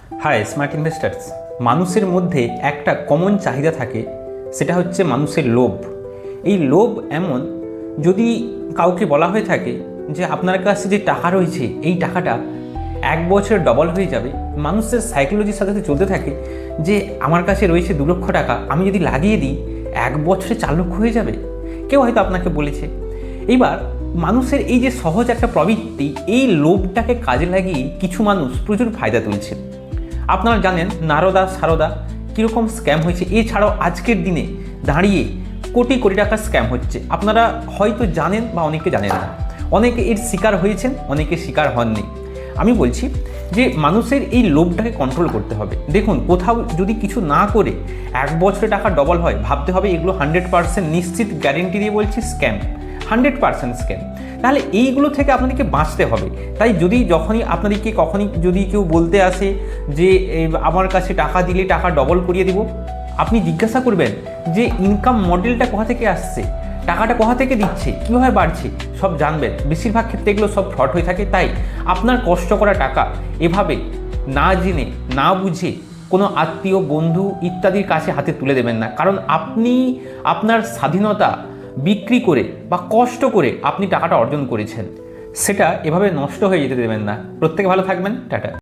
High smart investors. মানুষের মধ্যে একটা কমন চাহিদা থাকে, সেটা হচ্ছে মানুষের লোভ। এই লোভ এমন, যদি কাউকে বলা হয়ে থাকে যে আপনার কাছে যে টাকা রয়েছে এই টাকাটা এক বছরে ডবল হয়ে যাবে, মানুষের সাইকোলজির সাথে সাথে চলতে থাকে যে আমার কাছে রয়েছে 2 লক্ষ টাকা, আমি যদি লাগিয়ে দিই 1 বছরে 4 লক্ষ হয়ে যাবে। কেউ হয়তো আপনাকে বলেছে। এইবার মানুষের এই যে সহজ একটা প্রবৃত্তি, এই লোভটাকে কাজে লাগিয়ে কিছু মানুষ প্রচুর ফায়দা তুলছে। আপনারা জানেন নারদা সারদা কীরকম স্ক্যাম হয়েছে। এছাড়াও আজকের দিনে দাঁড়িয়ে কোটি কোটি টাকার স্ক্যাম হচ্ছে। আপনারা হয়তো জানেন বা অনেকে জানেন না, অনেকে এর শিকার হয়েছেন, অনেকে শিকার হননি। আমি বলছি যে মানুষের এই লোভটাকে কন্ট্রোল করতে হবে। দেখুন, কোথাও যদি কিছু না করে 1 বছরে টাকা ডবল হয়, ভাবতে হবে এগুলো 100% নিশ্চিত গ্যারেন্টি দিয়ে বলছি স্ক্যাম, 100% স্ক্যাম। তাহলে এইগুলো থেকে আপনাদেরকে বাঁচতে হবে। তাই যখনই আপনাদেরকে কখনই যদি কেউ বলতে আসে যে আমার কাছে টাকা দিলে টাকা ডবল করিয়ে দিব, আপনি জিজ্ঞাসা করবেন যে ইনকাম মডেলটা কোথা থেকে আসছে, টাকাটা কোথা থেকে দিচ্ছে, কীভাবে বাড়ছে, সব জানবেন। বেশিরভাগ ক্ষেত্রে এগুলো সব ফ্রড হয়ে থাকে। তাই আপনার কষ্ট করা টাকা এভাবে না জেনে না বুঝে কোনো আত্মীয় বন্ধু ইত্যাদির কাছে হাতে তুলে দেবেন না। কারণ আপনি আপনার স্বাধীনতা বিক্রি করে বা কষ্ট করে আপনি টাকাটা অর্জন করেছেন, সেটা এভাবে নষ্ট হয়ে যেতে দেবেন না। প্রত্যেকে ভালো থাকবেন। টাটা।